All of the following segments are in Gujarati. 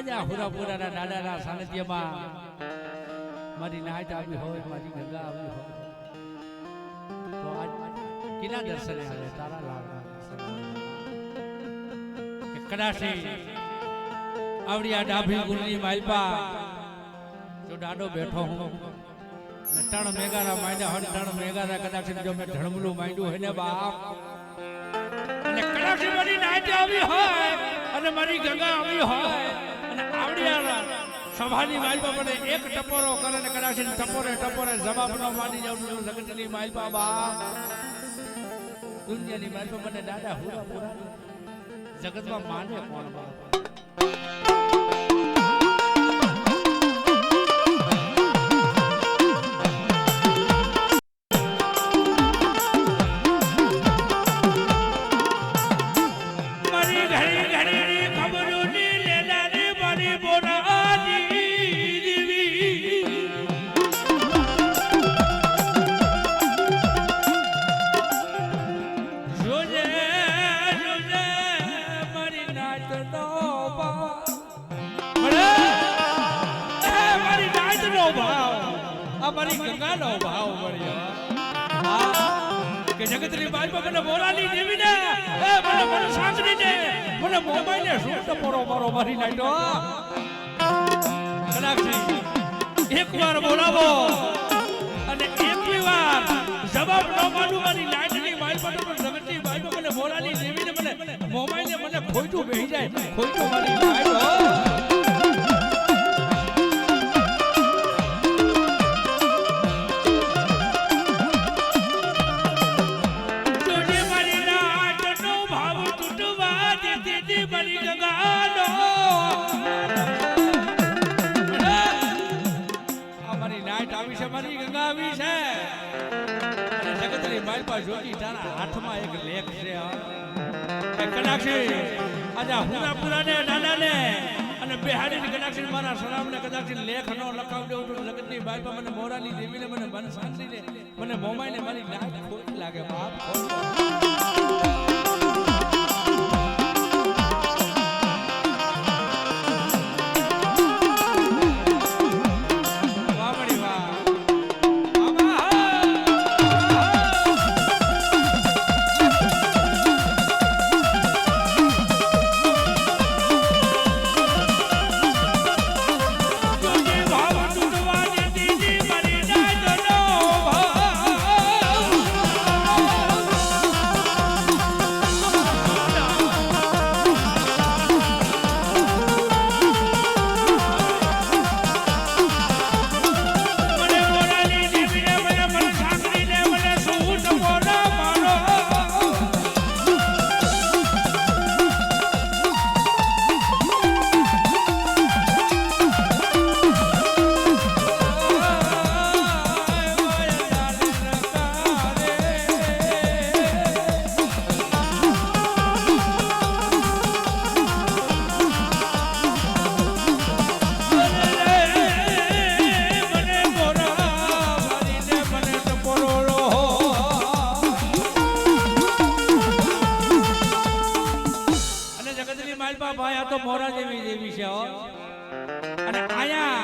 આજા હુરાપુરાના દાદાના સાનિધ્યમાં મારી નાઈટ આવી હોય, મારી ગંગા આવી હોય, તો આજ કિના દર્શને આવે તારા લાડવા કડાશી આવડી આ ડાભી ગુલની માલપા જો દાડો બેઠો હું અને ટણ મેગારા માંડ્યા હન ટણ મેગારા કદાચ જો મેં ધણમલું માંડ્યું હોય ને બાપ અને કદાચ મારી નાઈટ આવી હોય અને મારી ગંગા આવી હોય અને આવડી સભાની માલપા મને એક ટપોરો કરે ને કદાચ ટપોરે ટપોરે જવાબ ન માની જાઉં જગતની માલપા બાપ દુનિયાની માલપા મને દાદા હુરા પૂરા જગતમાં માને કોણ બાપ મારી ગંગાનો ભાવ મળ્યો કે જગતની બાજુમાં મને મોરાલી દેવીને મને મને સાંકળીને મને મોબાઈલને શું ટપોરો મારો મારી નાખ્યો કલાકજી એકવાર બોલાવો અને એકવી વાર જવાબ ન માનું મારી લાઈટની બાજુમાં જગતની બાજુમાં મને મોરાલી દેવીને મને મોબાઈલને મને ખોટું બેહી જાય ખોટું મારી નાખ્યો મારી ગંગા આવી છે અને જગતની માલપા જોજી તારા હાથમાં એક લેખ છે એ કલાક્ષી આજા હુરાપુરાને દાદાને અને બેહાડીની કલાક્ષી મારા સલામને કદાચ લેખ નો લખાવડ્યો તો જગતની માલપા મને મોરાલી દેવીને મને મન શાંતિને મને મોમાઈને મારી લાગ ખોટ લાગે બાપ તો મોરા જેવી દેવી છે અને આયા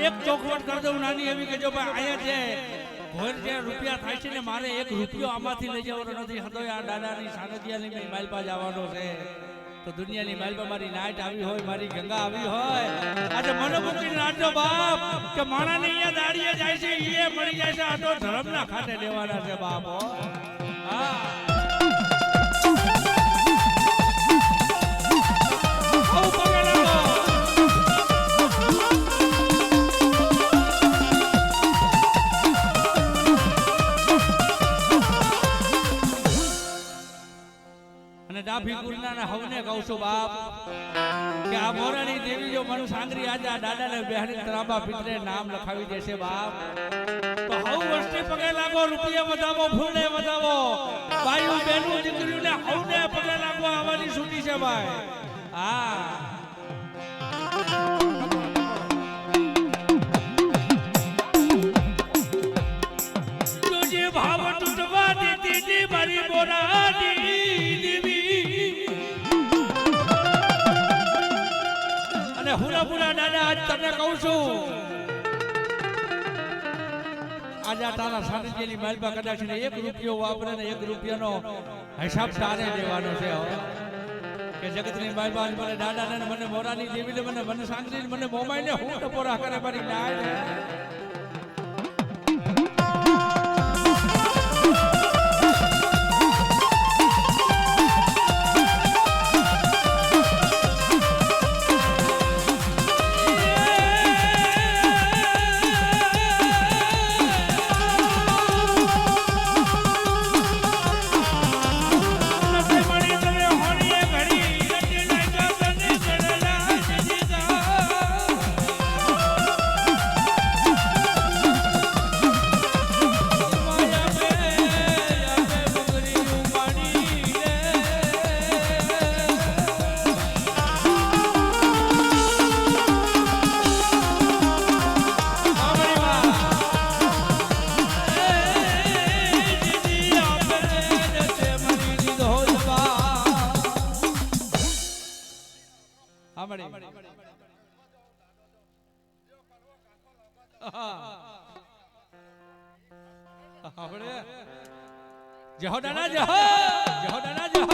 એક ચોખવટ કરી દઉં નાની એવી કે જો ભાઈ આયા જે ઘોર જે રૂપિયા થાય છે ને મારે એક રૂપિયો આમાંથી લઈ જવાનો નથી હતો આ દાદાની સાનિધ્યની માલપા જવાનો છે તો દુનિયાની માલપા મારી નાઈટ આવી હોય મારી ગંગા આવી હોય આજે મને મૂકીને નાચો બાપ કે માણાને અહીંયા દાડીએ જાય છે એ મળી જાય છે આ તો ધર્મના ખાતે લેવાના છે બાપ હા ડાભી ગુરનાના હવને કહું છું બાપ કે આ મોરાની દેવી જો મન સાંગરી આજા દાદાને બેહરી તરાબા પિત્રે નામ લખાવી દેશે બાપ તો હવ વસ્તી પગે લાગો રૂપિયા વધાવો ફૂલે વધાવો ભાઈઓ બહેનો દીકરીઓને હવને પગે લાગો આવવાની છૂટી છે ભાઈ હા તુજે ભાવ તૂટવા દીધી મારી મોરાની દેવી અને હુરાપુરા દાદા આજ તને કહું છું આજ આ તારા સાનિધ્યની માલપા કદાચ ને 1 રૂપિયો વાપરે ને 1 રૂપિયાનો હિસાબ તારે દેવાનો છે કે જગતની માલપા મને દાદા ને મને મોરાની દેવી મને મને સાંગરી મને મોમાઈ ને હું ટપોરા કરે મારી નાય જહો દાદા જહો જહો દાદા જહો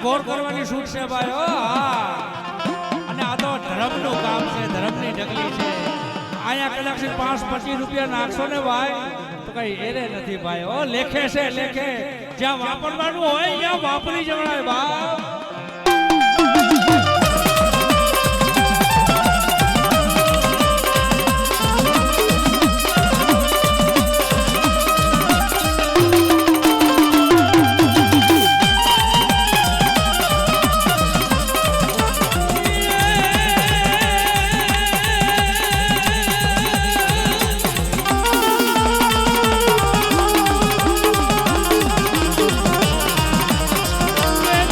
ઘોર કરવાની છૂટ છે ભાઈ અને આ તો ધર્મનું કામ છે ધર્મની ઢગલી છે અહીંયા કદાચ 5-25 રૂપિયા નાખશો ને ભાઈ તો કઈ એરે નથી ભાઈ લેખે છે લેખે જ્યાં વાપરવાનું હોય ત્યાં વાપરી જવાય ભાઈ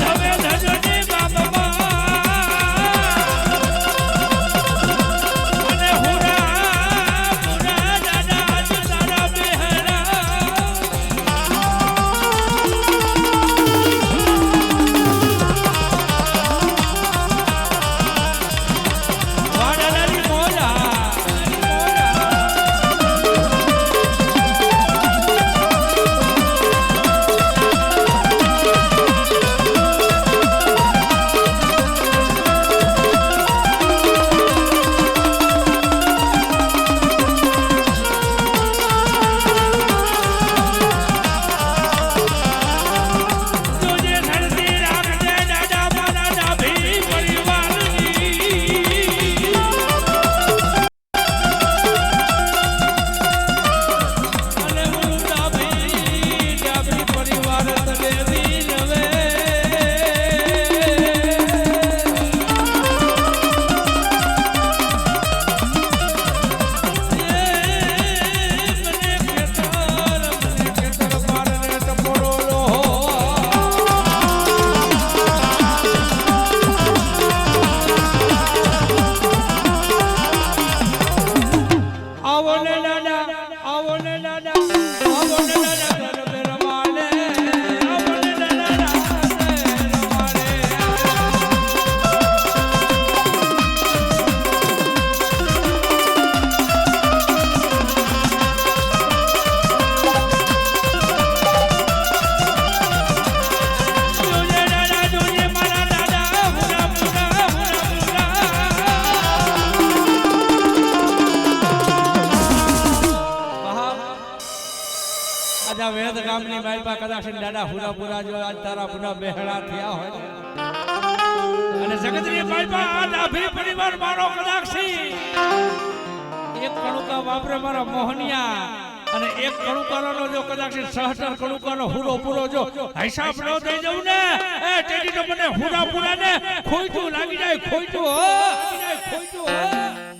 ધવે રામની માલપા કદાચ દાડા હુરાપુરા જો આજ તારા પુના બેહડા થયા હોય અને જગતની માલપા આ ડાભી પરિવાર મારો કદાચ એક કણુકા વાપરે મારા મોહનિયા અને એક કણુકાનો જો કદાચ સહસ્ત્ર કણુકાનો હુરો પૂરો જો હિસાબ ન દઈ દઉં ને એ ટેડી તો મને હુરાપુરા ને ખોઈતું લાગી જાય ખોઈતું હો ખોઈતું હો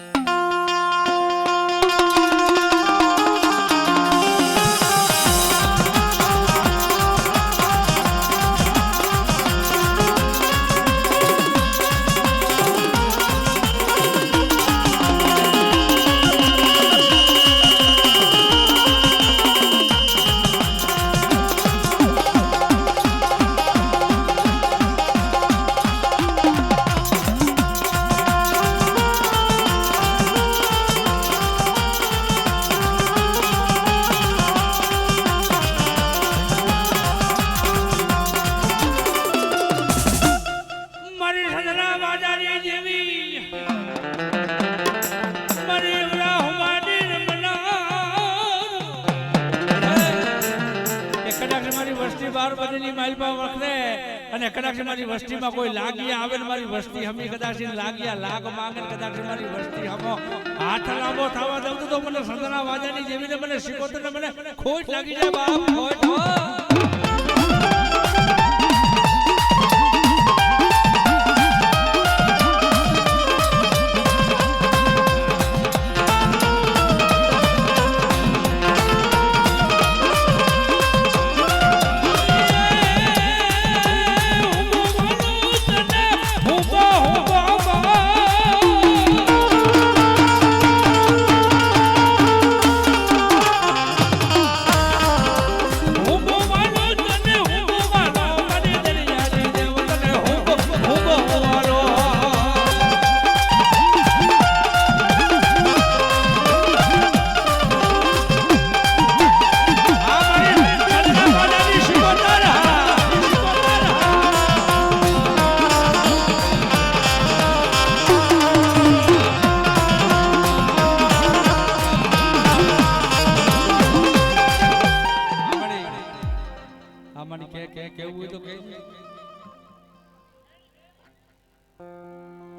અને કદાચ મારી વસ્તીમાં કોઈ લાગીયા આવે ને મારી વસ્તી હમી કદાચ લાગીયા લાગ માંગે કદાચ મારી વસ્તી હમો હાથ લાંબો થવા દઉં તો મને સંતના વાજાની જેવીને મને શીખોતર ને મને ખોટ લાગી જાય બાપ ખોટ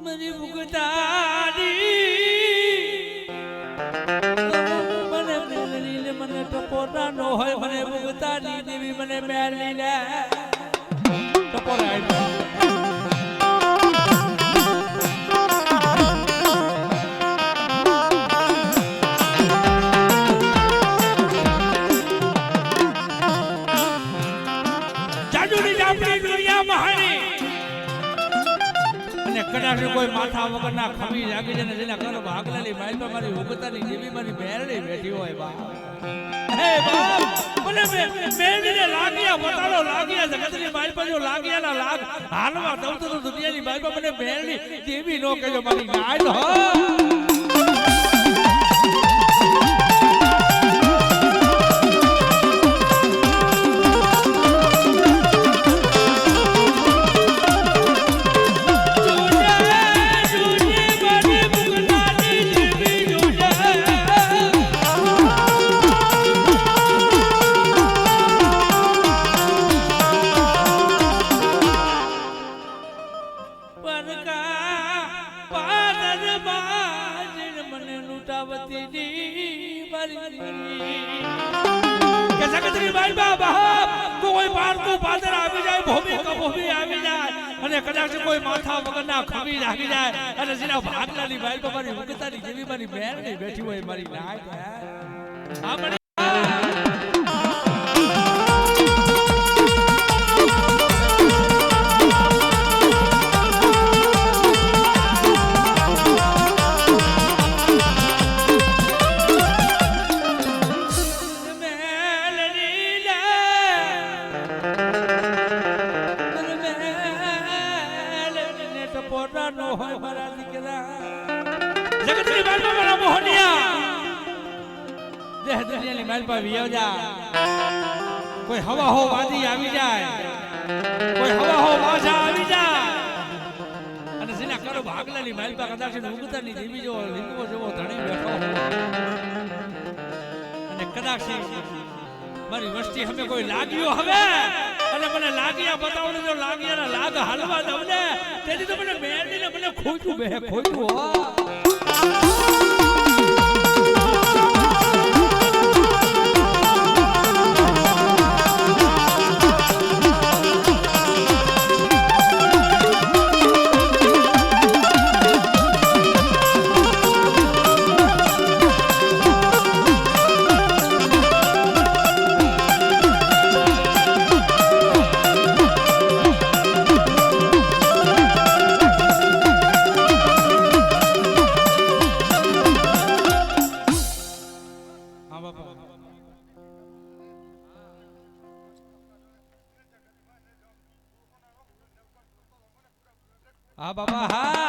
મરી મુગતાની મને મેલની મને ટપોરા નો હોય મને મુગતાની દેવી મને મેલની લે ટપોરા આવી કદાચ કોઈ માથા વગરના ખમી લાગી જાય ને જેના ઘર ભાગલાની માલપા મારી ઉગતાની દેવી મારી મેરડી બેઠી હોય બાપ હે બાપ મને મેરડીને લાગ્યા બતાડો લાગ્યા જગતની માલપા જો લાગ્યાના લાગ હાલવા દઉં તો દુનિયાની માલપા મને મેરડી દેવી નો કહેજો મારી નાળ હો કદાચ કોઈ માથા વગરના ખમી લાગી જાય અને જેના ભાગલાની માલપા મારી ઉગતાની જેવી મારી મેરડી બેઠી હોય મારી નાય આ કોઈ હવા હો વાદી આવી જાય કોઈ હવા હો વાજા આવી જાય અને જેના કરો ભાગલાની માલપા કદાચ ઉગતાની દેવી જો લીંબો જેવો ધણી બેઠો અને કદાચ મારી વસ્તી હવે કોઈ લાગ્યો હવે અને મને લાગ્યા બતાવને જો લાગ્યાના લાગ હાલવા દઉં ને તેથી તો મને મેરડીને મને ખોટું હો હા બાબા હા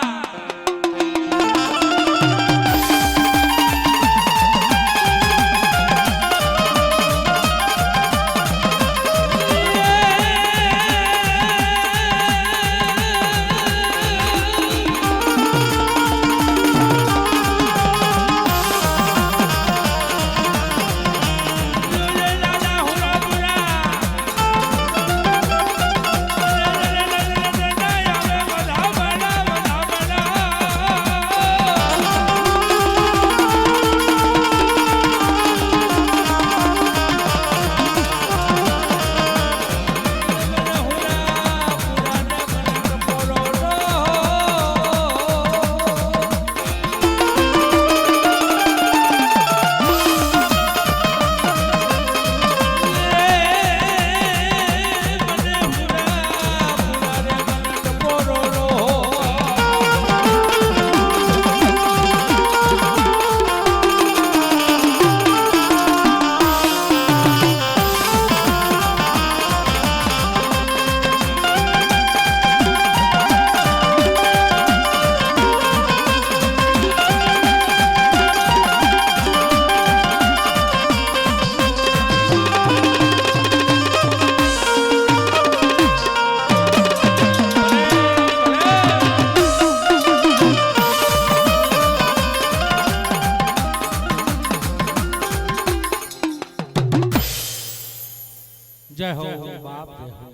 जय हो बाप जय हो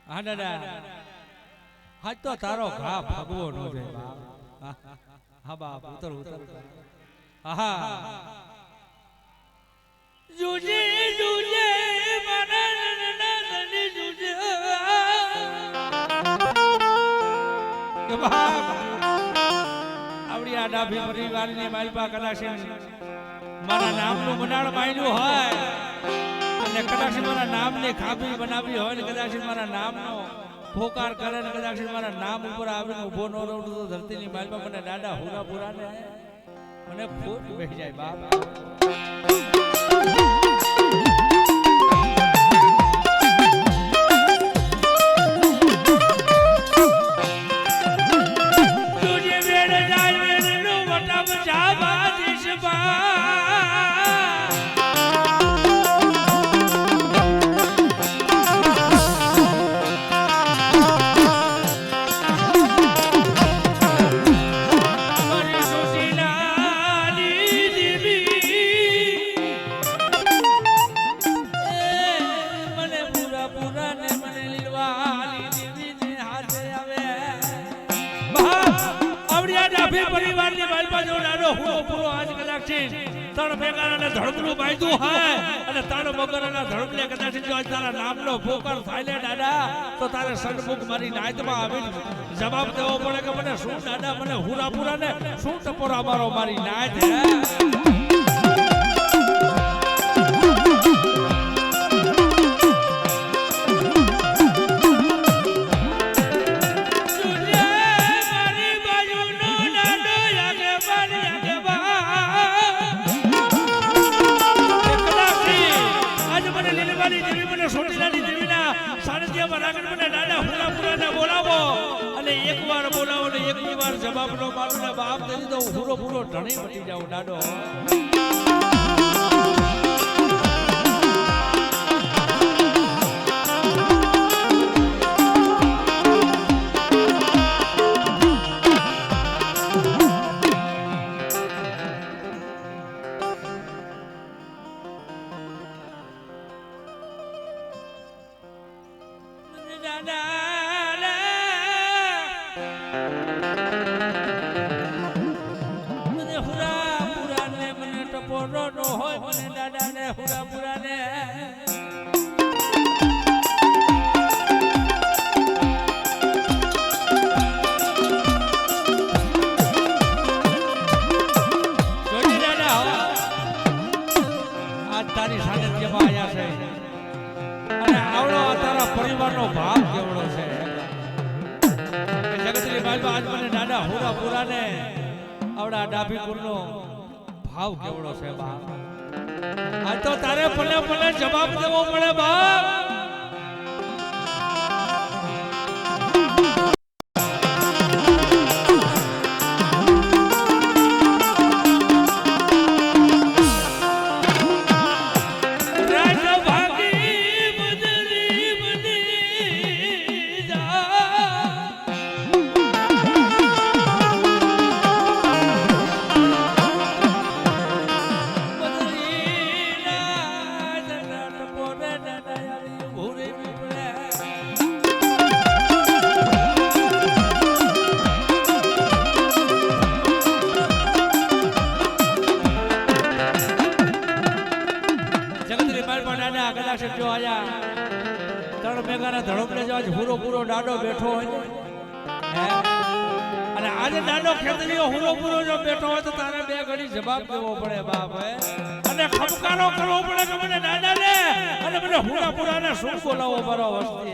हाँ दादा हाँ तो तारो घा भगवो नो रे बाप हाँ बाप उतर उतर हाँ जुजे जुजे मनन जुजे आवड़ी आ डाभी परिवाરની માલપા કલાશી મારા નામનું બનાળ માયલું હોય અને કદાચ મારા નામને ખાબી બનાવી હોય ને કદાચ મારા નામનો ફોકાર કરે ને કદાચ મારા નામ ઉપર આવીને ઊભો ન રહું તો ધરતીની માલપા મને દાદા હુરા પુરા ને મને ફૂટ બેસી જાય બાપ પરિવારની માલપા જો નાનો હુઓ પૂરો આજ કદાચ તણ ભેગાને ધડકનું બાંધ્યું હોય અને તણ વગરના ધડકને કદાચ જો તારા નામનો ફોકર થાય ને દાદા તો તારે સન્મુખ મારી નાયતમાં આવીને જવાબ દેવો પડે કે મને શું દાદા મને હુરાપુરા ને શું ટપોરા મારો મારી નાયત હે જવાબ નો મારું ને બાપ દઈ દઉં પૂરો પૂરો ઢણી મટી જાઉં દાડો ને હુરાપુરા ને તારી સાનિધ્યમાં આવ્યા છે અને આવડો તારા પરિવારનો ભાવ કેવડો છે જગતની બાજુમાં આજ મને દાદા હુરાપુરા ને આવડા ડાભીપુરનો ભાવ કેવડો છે બાપ આ તો તારે ભલે ભલે જવાબ દેવો પડે બાપ જો આયા ત્રણ મેઘાના ધડકડે જો આજ હુરો પૂરો ડાડો બેઠો હોય ને અને આજે ડાડો ખેતરીઓ હુરો પૂરો જો બેઠો હોય તો તારે બે ઘડી જવાબ દેવો પડે બાપ અને ખમકારો કરવો પડે કે મને દાદા ને અને મને હુરા પૂરાને શું બોલાવો મારો વસ્તી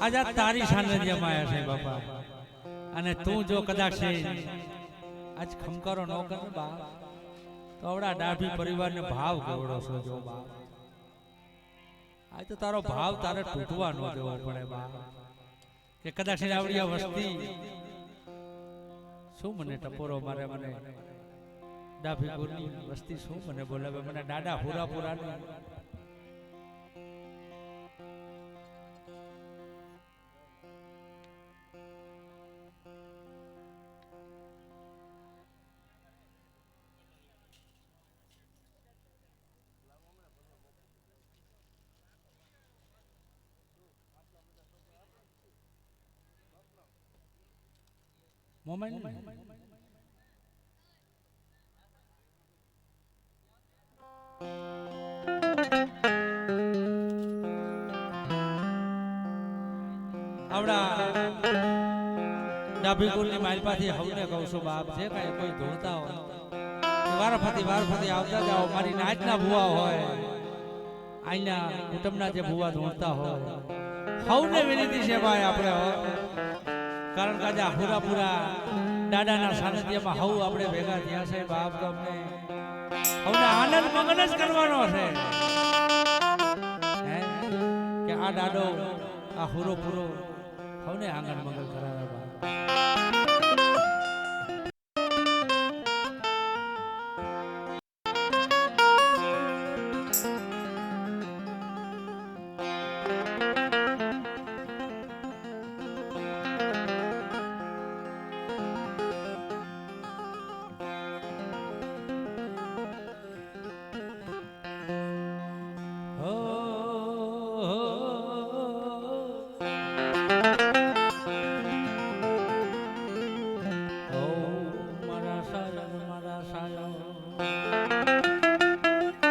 આજ તારી સાનિધ્યમાં આવ્યા છે બાપા અને તું જો કદાચ આજ ખમકારો ન કર બાપ તો આવડા ડાભી પરિવારને ભાવ કેવડો છો જો બાપ આજ તો તારો ભાવ તારે તૂટવા ન દેવો પડે બાપ કે કદાચ આવડી આ વસ્તી શું મને ટપોરો મારે મને ડાભી ગુરની વસ્તી શું મને બોલાવે મને દાડા હુરા પુરા મોમેન્ટ આવડા ડાભી કુલની માલપાથી હવને કહું છું બાપ જે કઈ કોઈ ધોળતા હોય વારફતી આવતા જાઓ મારી નાચના ભુવા હોય આઈના કુટુંબના જે ભુવા ધોળતા હોય હવને વિનંતી છે ભાઈ આપણે કારણ કે આજે પૂરા દાદાના સાનિધ્યમાં હવ આપણે ભેગા થયા છે બાપ તમને હવને આનંદ મગન જ કરવાનો છે કે આ દાડો આ હુરો પૂરો હવને આંગણ મંગલ કરાવે બાપ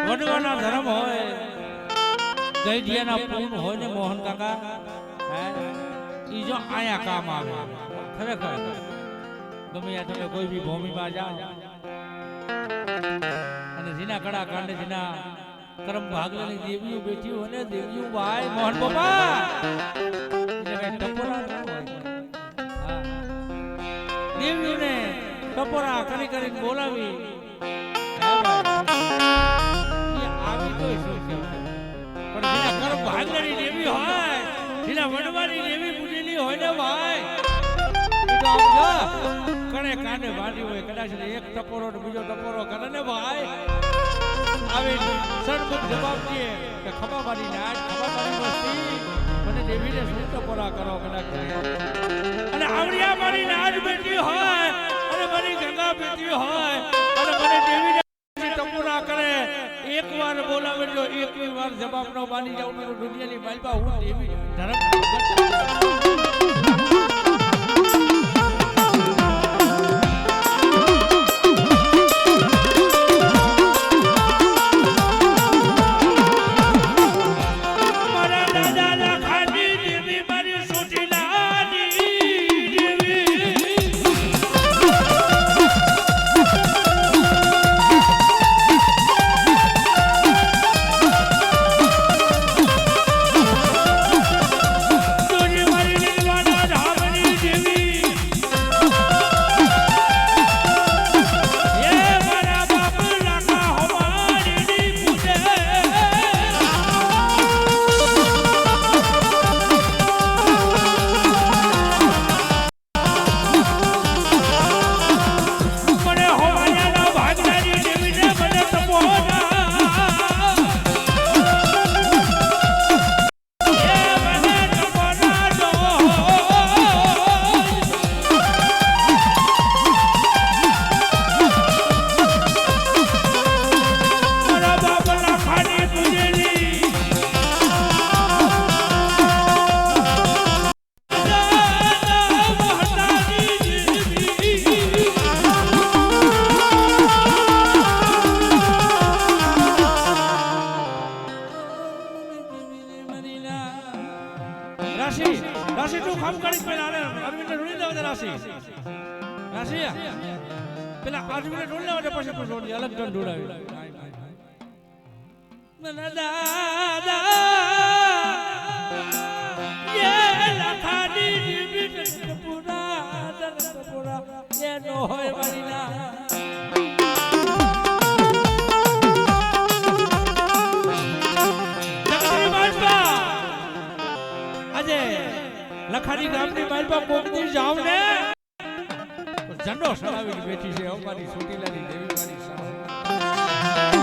વડવાના ધર્મ હોય ગઈડિયાના પૂર્ણ હોય ને મોહન કાકા ઈ જો આયા કામ આવે ખરેખર ગમે ત્યાં તમે કોઈ બી ભૂમિમાં જાઓ અને જીના કડા કાંડે જીના કરમ ભાગલાની દેવીઓ બેઠી હોય ને દેવીઓ ભાઈ મોહન બાપા એટલે કઈ ટપોરા ન હોય દેવીઓને ટપોરા કરીને બોલાવી ભાગલાની દેવી હોય જેના વડવાની દેવી પૂજેલી હોય ને ભાઈ કણે કાંડે વાડી હોય કદાચ એક ટપોરો ને બીજો ટપોરો કરે ને ભાઈ આવી સડમુખ જવાબ દે કે ખબા મારી નાચ ખબા મારી વસ્તી મને દેવીને શું ટપોરા કરો કદાચ અને આવડિયા મારી નાચ બેઠી હોય અને મારી ગંગા બેઠી હોય અને મને દેવીને ટપોરા કરે એક વાર બોલાવે જો એક વાર જવાબ ન માની જાઉં તો દુનિયાની માલપા હું દેવી ધર્મ રાશિ તું કામ કરી પેલા અરવિંદ રોડી દેવા દે રાશિ પેલા અરવિંદ રોડી લેવા દે પછી તું રોડી અલગ જણ ઢોળાવી મને દાદા નો હોય મારી ના આજે લખાણી ગામની માલપા કોક દી જાવ ને ઝંડો સડાવીને બેઠી છે અમારી સોટીલાની દેવી મારી સામે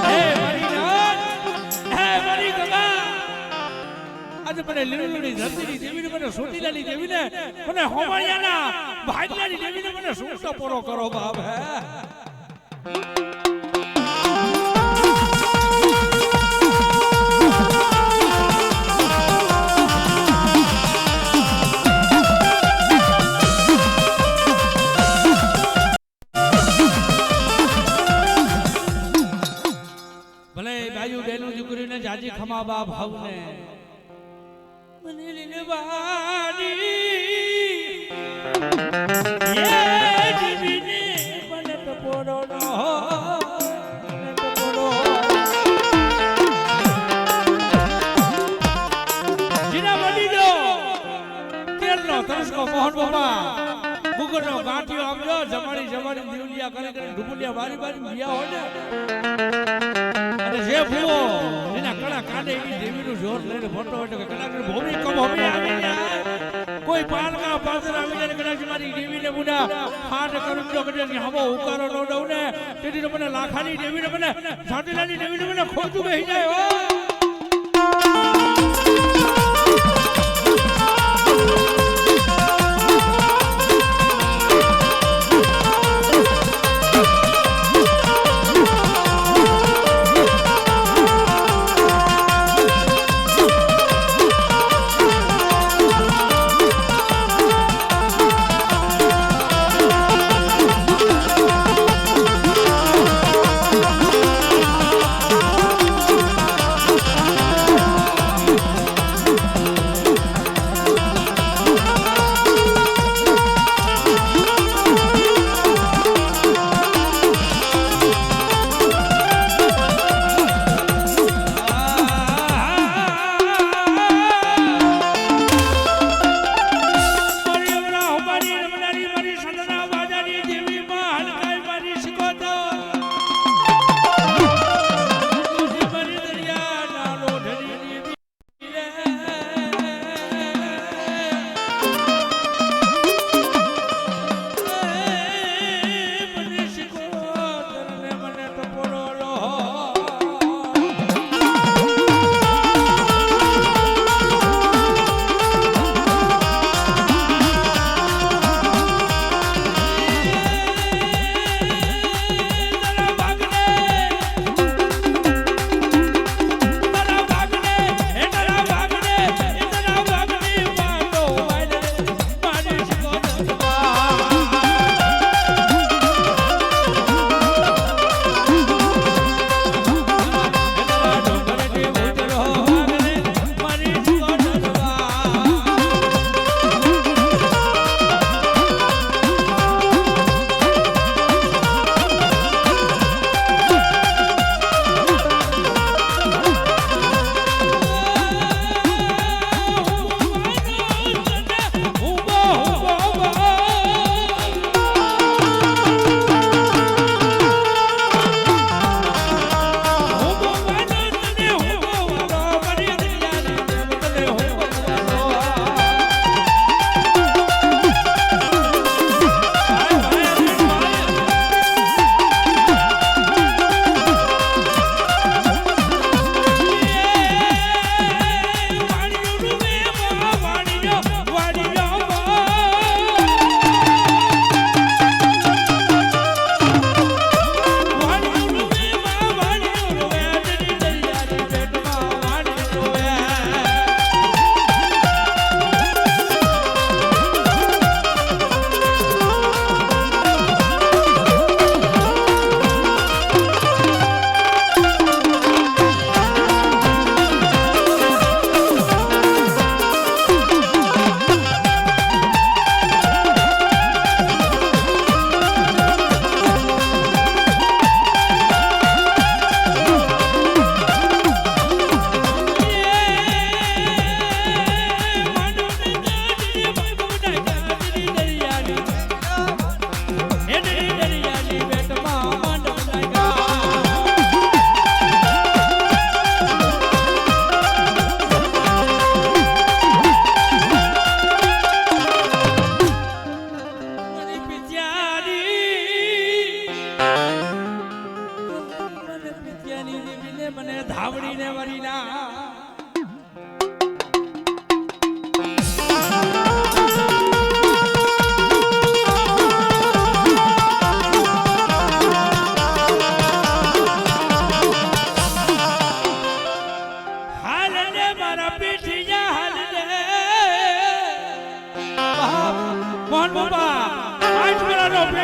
હે મારી નાથ હે મારી ગંગા આજે મને લીલુડી ધરતીની દેવીને મને સોટીલાની દેવીને મને હોમાળિયાના ભાગ્યાની દેવીને મને સૂતો પોરો કરો બાપ હે જાજી ખમા બા ભાવને મને લીલવાની એ દીવીને મને ટપોરો નો મને ટપોરો જીના બની જો તેલનો તરસકો મોહન બાબા ગુગરનો ગાંઠિયો આપજો જમાડી જમાડી દીવલિયા કરી કરી ઢુબુલિયા મારી મારી મિયા હોય ને અને જે ભૂવો એના કડા કાઢે એની દેવીનું જોર લઈને ફોટો હોય કે કદાચ ભૂમિ કમ હવે આવી જાય કોઈ પાલકા પાદર આવી જાય કદાચ મારી દેવીને મુના હાથ કરું તો કદાચ હમો ઉકારો ન દઉં ને તેથી મને લાખાની દેવીને મને સાતીલાની દેવીને મને ખોટું બેહી જાય હો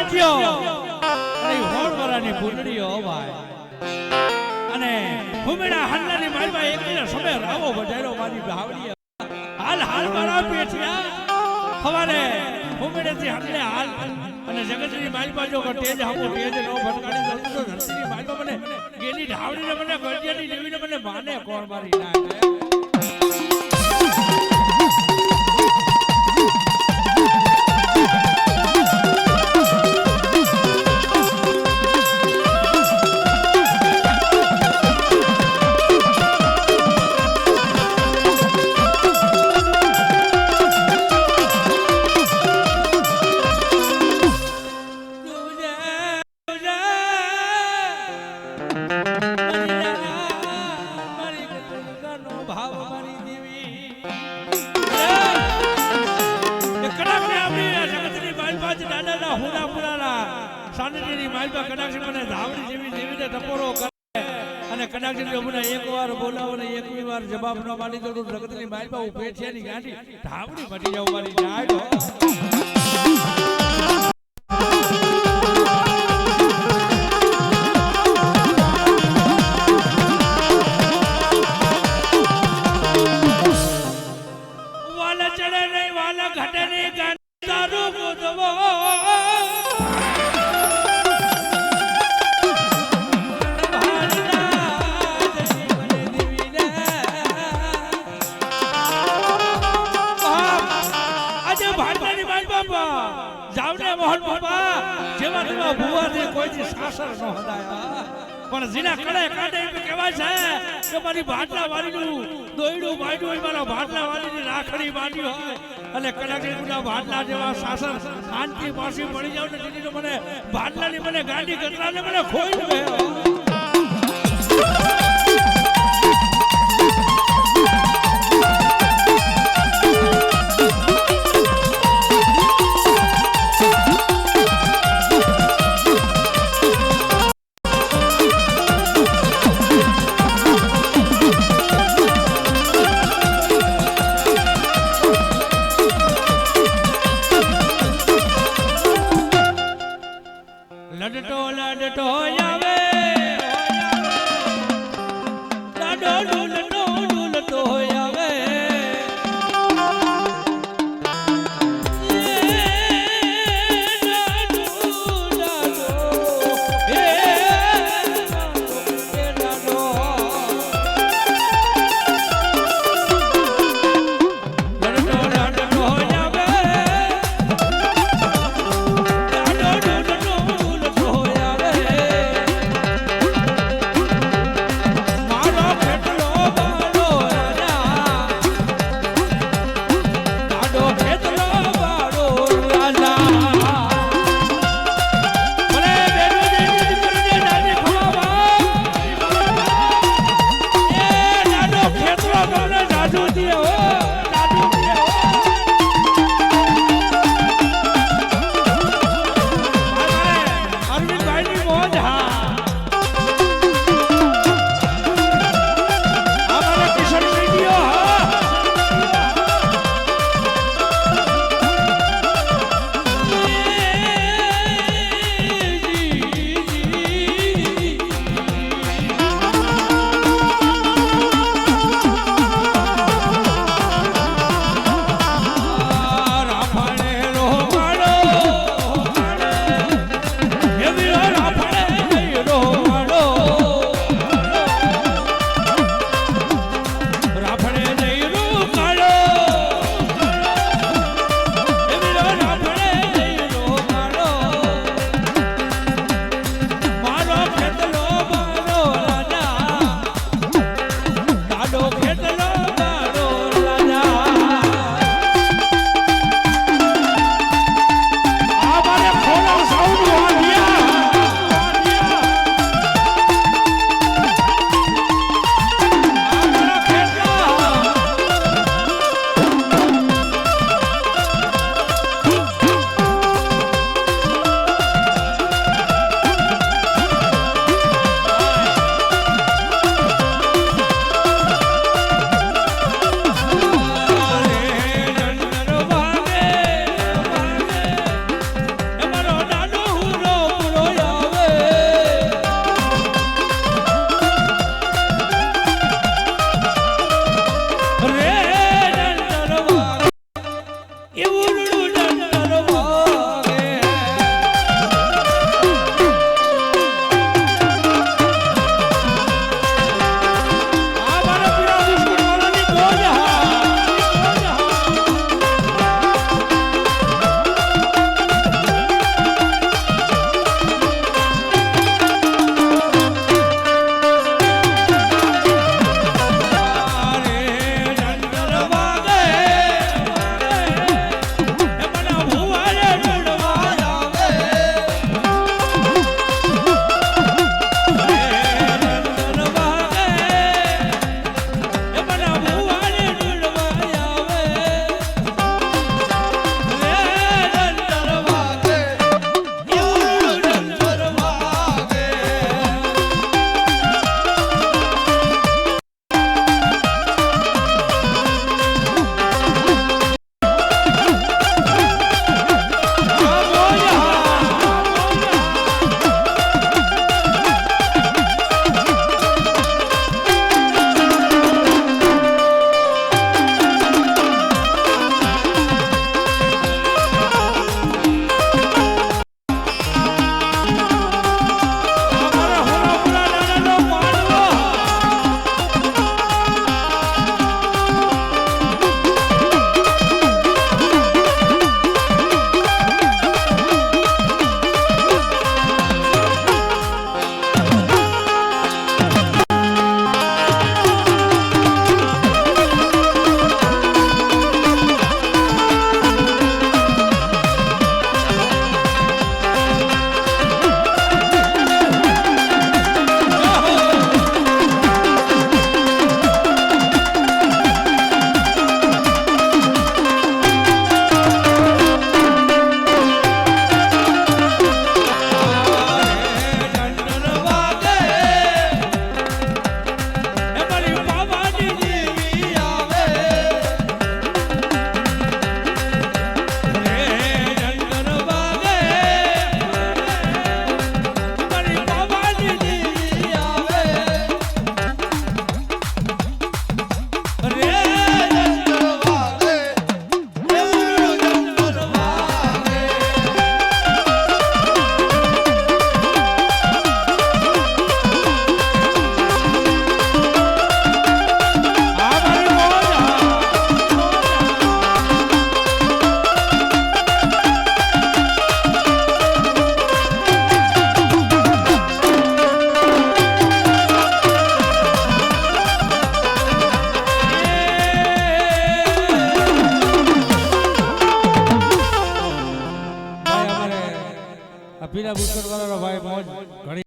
કયો અને હોળવરાની ફૂલડીઓ ભાઈ અને ભૂમિના હાલની માલમાં એકલા સમય રાવો બજારો મારી ભાવડી હાલ હાલ મારા પેઠિયા હવારે ભૂમિનેથી હાલે હાલ અને જગતની માલમાં જો તેજ હામો તેજ નો ભટકાડી દઉં તો ધરતીની માલમાં મને ગેલી ઢાવડીને મને ગળિયાની દેવીને મને માને કોણ મારી નાખે જવાબ ન માની તો જગતની માલમાં હું પેઠિયાની ગાંઠી ઢાવડી મટી જાવ મારી જાડો વાલા ચડે નહીં વાલા ઘટે નહીં ગાંઠી તારું ગોદવો જાવને મોહન બાપા જેવા તેવા ભુવાથી કોઈથી સાસર ન હદાયા પણ જીના કડે કાઢે એમ કહેવાય છે કે મારી ભાટલા વાળીનું દોયડું બાયડું હોય મારા ભાટલા વાળીની રાખડી બાંધી હોય અને કડાકડીના ભાટલા જેવા સાસર શાંતિ પાછી મળી જાવ ને દીદી મને ભાટલાની મને ગાડી ગતરાને મને ખોઈ ગયો